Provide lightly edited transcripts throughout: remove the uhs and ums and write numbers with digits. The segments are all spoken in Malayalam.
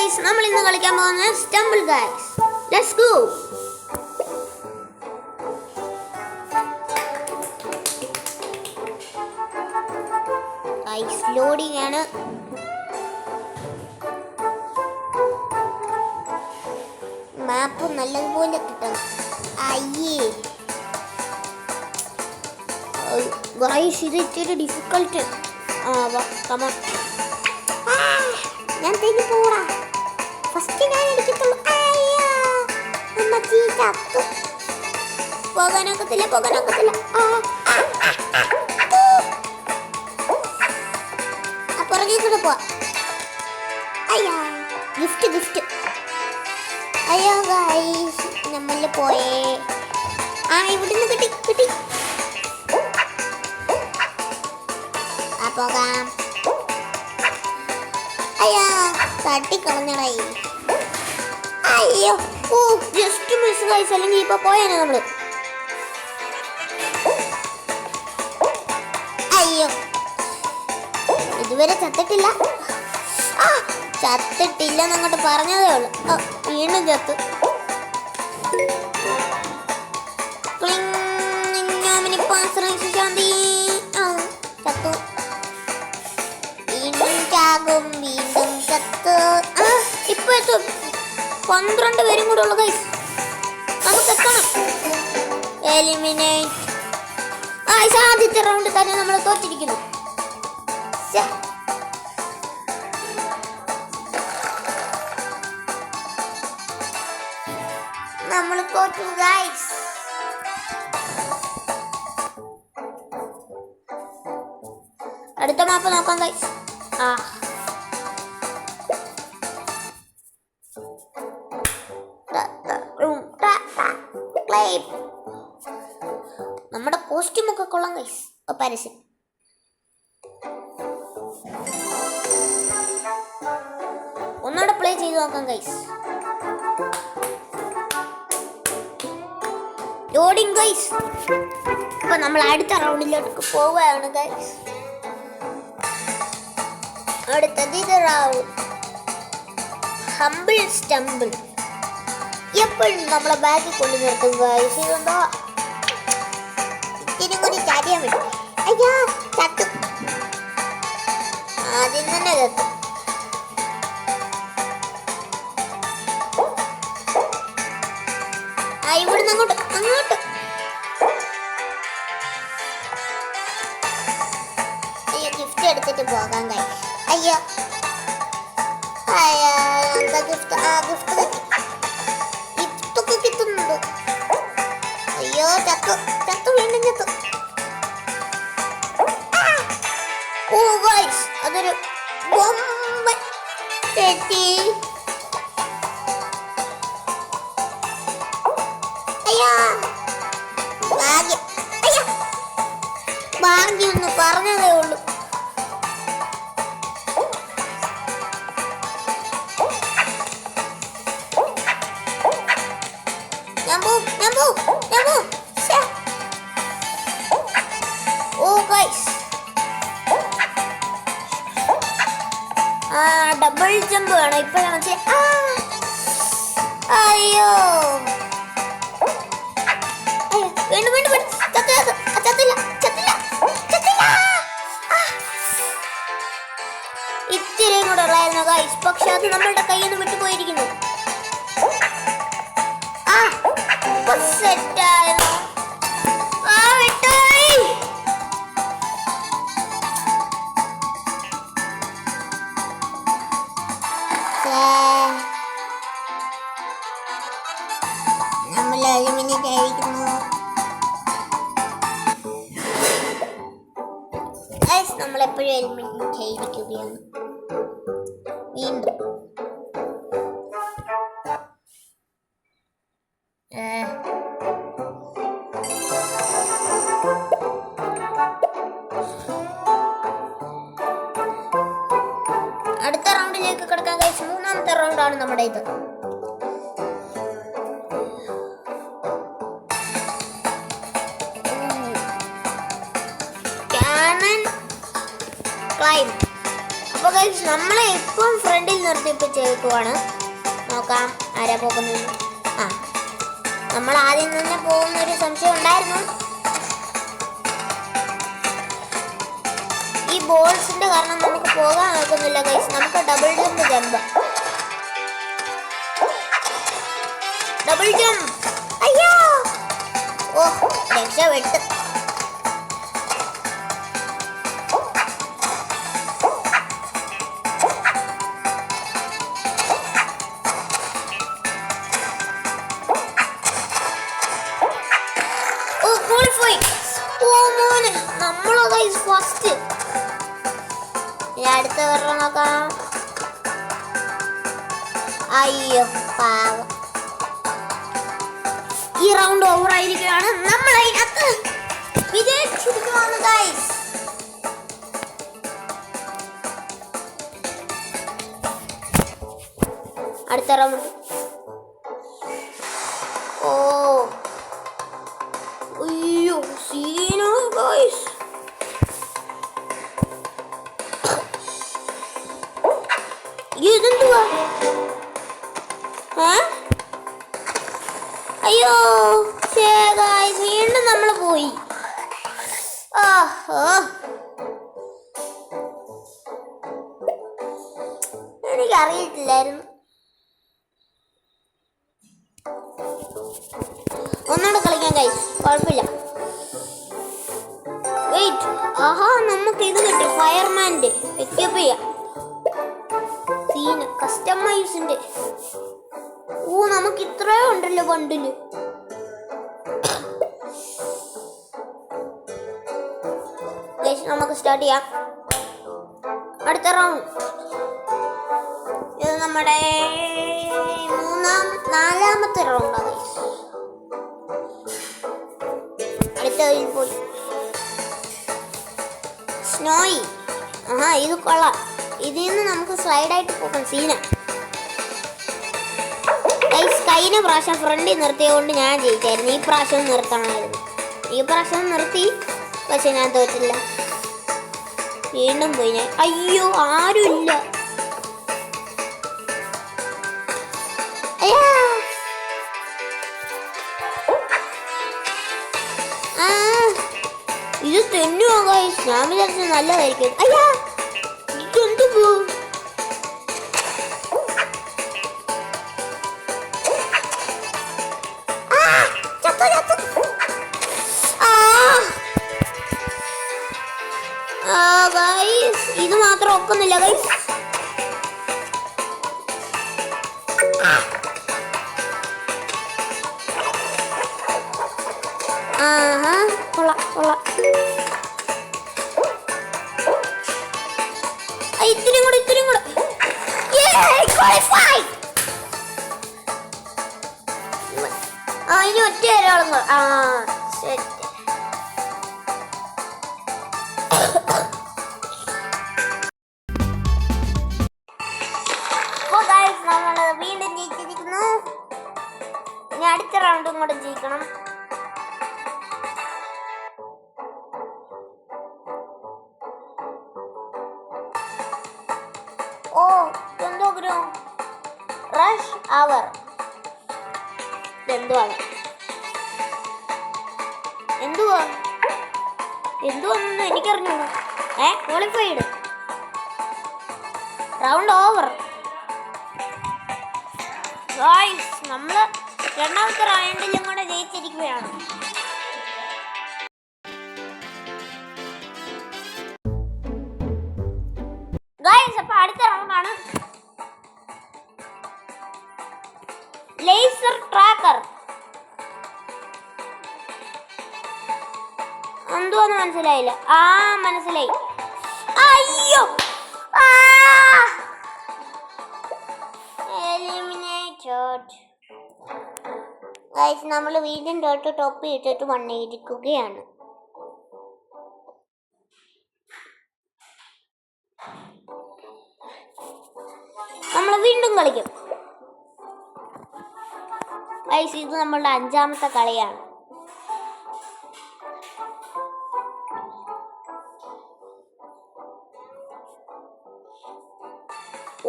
ഗൈസ്, നമ്മൾ ഇന്ന് കളിക്കാൻ പോകുന്നത് stumble guys. Let's go. Guys loading ആണ്. മാപ്പ് നല്ലതുപോലെ കിട്ടണം. അയ്യേ ഗൈസ്, ഇത് ഇച്ചിരി ഡിഫിക്കൽട്ട്. കമോൺ, ഞാൻ തന്നെ പോടാ. ഫസ്റ്റ് ഞാൻ എടുക്കത്തുള്ളൂ. പോകാനൊക്കത്തില്ല. പുറകെ കൂടെ പോവാ. അയ്യാ, ഗിഫ്റ്റ്. അയ്യോ ഗൈസ്, നമ്മൾ പോയേ. ഇവിടുന്ന് കിട്ടി. പോകാം. അയ്യാ, തട്ടിക്കളഞ്ഞടായി. അയ്യോ, ജസ്റ്റ് മിസ് ഗൈസ്. അല്ലെങ്കിൽ ഇപ്പൊ പോയാനോ നമ്മള്. അയ്യോ, ഇതുവരെ ചത്തിട്ടില്ല എന്നങ്ങോട്ട് പറഞ്ഞതേ ഉള്ളു. വീണ്ടും ചത്തു. ചത്തു. വീണ്ടും ചത്തു. ഇപ്പൊ എത്തും. 12 പേരും കൂടെ ഉള്ളു ഗൈസ്. നമുക്ക് എത്തണം. എലിമിനേറ്റ്. ആദ്യത്തെ റൗണ്ട് തന്നെ നമ്മൾ തോറ്റിരിക്കുന്നു. നമ്മൾ തോറ്റു ഗൈസ്. അടുത്ത മാപ്പ് നോക്കാം ഗൈസ്. നമ്മുടെ കോസ്റ്റ്യൂം ഒക്കെ കൊള്ളാം ഗൈസ്. പരസ്യം. ഒന്നുകൂടെ പ്ലേ ചെയ്ത് നോക്കാം ഗൈസ്. Loading guys. അപ്പൊ നമ്മൾ അടുത്ത റൗണ്ടിലേക്ക് പോവുകയാണ് ഗൈസ്. അടുത്തത് ഇത് റൗണ്ട് ഹംബിൾ സ്റ്റംബിൾ. എപ്പോഴും നമ്മളെ ബാക്കിൽ കൊണ്ട് നിർത്തും ഗൈസ്. ഇതെന്തോ ഇത്തിരി കൂടി ചാടിയാൻ വേണ്ടി. അയ്യാ, ചത്തു. ആദ്യം തന്നെ ചത്തു. ഇവിടുന്ന് അങ്ങോട്ട്. അയ്യോ, ഗിഫ്റ്റ് എടുത്തിട്ട് പോകാൻ കഴിയും. അയ്യോ, എന്താ ഗിഫ്റ്റ്? ഗിഫ്റ്റൊക്കെ കിട്ടുന്നുണ്ട്. അയ്യോ, ചത്തു. വീണ്ടും ചത്തു. ഗൈസ്, അതൊരു ബോംബ് തെറ്റി. ഭാഗ്യം ഒന്ന് പറഞ്ഞതേ ഉള്ളൂ. ഞാൻ പോവും. ഡബിൾ ജമ്പ് വേണം ഇപ്പോഴാണ്. അയ്യോ, വീണ്ടും ചത്തില്ല. ഇത്തിരിയും കൂടെ ഉള്ളായിരുന്നു ഗൈസ്. പക്ഷെ അത് നമ്മളുടെ കയ്യിൽ നിന്ന് വിട്ടുപോയിരിക്കുന്നു. സെറ്റായിരുന്നു. വിട്ടുപോയി. നമ്മൾ എലിമിനേറ്റ് ആയിരിക്കുന്നു. നമ്മളെപ്പോഴും എലിമിനേറ്റ് ചെയ്തിരിക്കുകയാണ്. വീണ്ടും അടുത്ത റൗണ്ടിലേക്ക് കിടക്കാൻ കഴിച്ചു. മൂന്നാമത്തെ റൗണ്ടാണ് നമ്മുടെ ഇത്. ക്ലൈംബ്. അപ്പോൾ നമ്മളെ ഇപ്പം ഫ്രണ്ടിൽ നിർത്തി റൗണ്ട് ഇപ്പൊ ചേർക്കുവാണ്. നോക്കാം ആരാ പോകുന്നത്. ആ, നമ്മൾ ആദ്യം തന്നെ പോകുന്നൊരു സംശയം ഉണ്ടായിരുന്നു. ഈ ബോൾസിന്റെ കാരണം നമുക്ക് പോകാൻ നോക്കുന്നില്ല ഗൈസ്. നമുക്ക് ഡബിൾ ജമ്പ് ഡബിൾ ജമ്പ്. അയ്യോ, ഓ രക്ഷപ്പെട്ടു. ഫസ്റ്റ് അടുത്ത വെള്ളം നോക്കാം. അയ്യോ പാവം, ഈ റൗണ്ട് ഓവർ ആയിരിക്കുകയാണ്. നമ്മൾ അതിനകത്ത് വിജയിച്ചിരിക്കുകയാണ് ഗൈസ്. അടുത്ത റൗണ്ട്. ഓ അയ്യോ സീനോ ഗൈസ്. ഇതെന്തുവാ? അയ്യോ വീണ്ടും നമ്മൾ പോയി. എനിക്കറിയത്തില്ലായിരുന്നു. ഒന്നുകൂടെ കളിക്കാൻ ഗൈസ്, കുഴപ്പമില്ല. വെയിറ്റ്, ആഹാ നമുക്ക് ഇത് കിട്ടി. ഫയർമാൻ്റെ പിക്കപ്പ് ചെയ്യാം. കസ്റ്റമൈസിന്റെ. ഓ നമുക്ക് ഇത്രയോ ഉണ്ടല്ലോ ബണ്ടില്. നമുക്ക് സ്റ്റാർട്ട് ചെയ്യാം അടുത്ത റൗണ്ട്. ഇത് നമ്മുടെ നാലാമത്തെ റൗണ്ടാണ്. അടുത്തതിൽ പോയി സ്നോയി. ആഹാ ഇത് കൊള്ളാം. ഇതിൽ നിന്ന് നമുക്ക് സ്ലൈഡായിട്ട് പോകാം. സീന കഴിഞ്ഞ പ്രാവശ്യം ഫ്രണ്ടിൽ നിർത്തിയതുകൊണ്ട് ഞാൻ ജയിച്ചായിരുന്നു. ഈ പ്രാവശ്യം നിർത്തണമായിരുന്നു. ഈ പ്രാവശ്യം നിർത്തി, പക്ഷെ ഞാൻ തോറ്റില്ല. വീണ്ടും പോയി ഞാൻ. അയ്യോ ആരുമില്ല. ഇത് തെന്നുവോ ഗൈസ്? ഞാൻ വിചാരിച്ചത് നല്ലതായിരിക്കും. അയ്യാ ഇതെന്തു പോ. ഇത് മാത്രം ഒക്കുന്നില്ല ഗൈസ്. ആഹാ കൊള്ളാം കൊള്ളാം. ഇത്തിരി കൂടെ ഇത്തിരി കൂടെ. ഇനി ഒറ്റ ഒരാളും കൂടെ. ശരി. നമ്മള് വീണ്ടും ജയിച്ചിരിക്കുന്നു. ഇനി അടുത്ത റൗണ്ടും കൂടെ ജയിക്കണം. ഓ എന്തോ റഷ് അവർ. എന്തുവാണ് എന്തുവാണെന്ന് എനിക്കറിഞ്ഞൂടാ. Qualified round over. നമ്മള് രണ്ടാമത്തെ റൗണ്ടിലും കൂടെ ജയിച്ചിരിക്കുകയാണ്. അപ്പൊ അടുത്ത റൗണ്ടാണ് ലേസർ ട്രാക്കർ. എന്തോന്ന് മനസ്സിലായില്ല. മനസ്സിലായി. അയ്യോ നമ്മൾ വീണ്ടും ടോപ്പ് ഇട്ടിട്ട് വന്നിരിക്കുകയാണ്. നമ്മൾ വീണ്ടും കളിക്കും. ഇത് നമ്മളുടെ 5ാമത്തെ കളിയാണ്.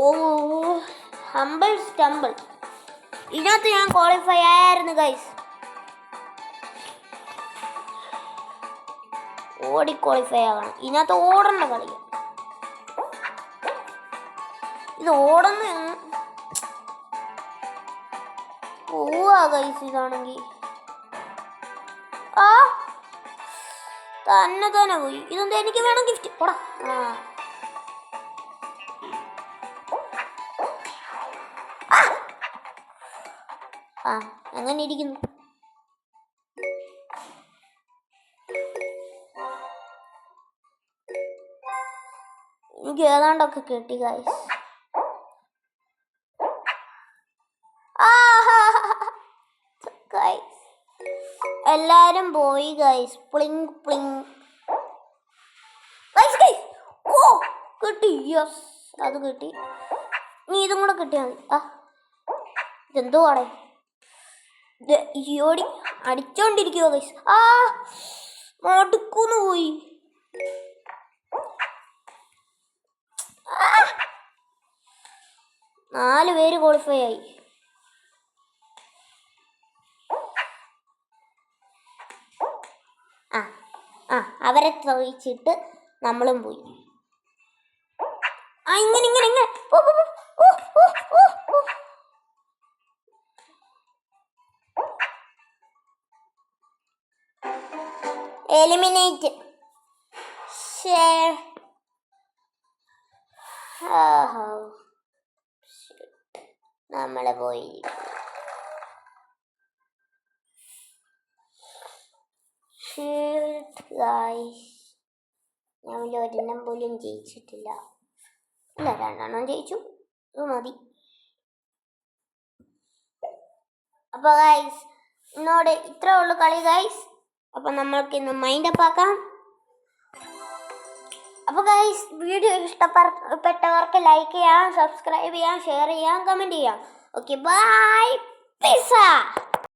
ഓ ഹംബിൾ സ്റ്റംബിൾ. ഇതിനകത്ത് ഞാൻ ക്വാളിഫൈ ആയിരുന്നു ഗൈസ്. ഓടി ക്വാളിഫൈ ആകണം. ഇതിനകത്ത് ഓടേണ്ട കളി. ഇത് ഓടുന്ന പോവാ ഗൈസ്. ഇതാണെങ്കിൽ ആ തന്നെ പോയി. ഇതെന്താ എനിക്ക് വേണം ഗിഫ്റ്റ്. പോടാ. ആ അങ്ങനെ ഇരിക്കുന്നു. എനിക്ക് ഏതാണ്ടൊക്കെ കിട്ടി ഗൈസ്. ഗൈസ് എല്ലാരും പോയി ഗൈസ്. പ്ലിങ് പ്ലിങ്. ഓ കിട്ടി. യെസ് അത് കിട്ടി. നീ ഇതും കൂടെ കിട്ടിയാൽ മതി. ഇതെന്തോ ആടേ ഓടി അടിച്ചോണ്ടിരിക്കുവോ ഗൈസ്. മടുക്കുന്നു പോയി. 4 പേര് ക്വാളിഫൈ ആയി. അവരെ ചോദിച്ചിട്ട് നമ്മളും പോയി. ഇങ്ങനെ എലിമിനേറ്റ്. നമ്മള് പോയി. ഞാൻ ഒരെണ്ണം പോലും ജയിച്ചിട്ടില്ല. ഇല്ല 2 ജയിച്ചു. ഇത് മതി. അപ്പൊ ഗൈസ് ഇന്നോട് ഇത്രേ ഉള്ളു കളി ഗൈസ്. അപ്പൊ നമ്മൾക്ക് ഇന്ന് മൈൻഡ് അപ്പ് ആക്കാം. അപ്പൊ ഗൈസ് വീഡിയോ ഇഷ്ടപ്പെട്ടവർക്ക് ലൈക്ക് ചെയ്യാം, സബ്സ്ക്രൈബ് ചെയ്യാം, ഷെയർ ചെയ്യാം, കമന്റ് ചെയ്യാം. Okay bye. പീസ.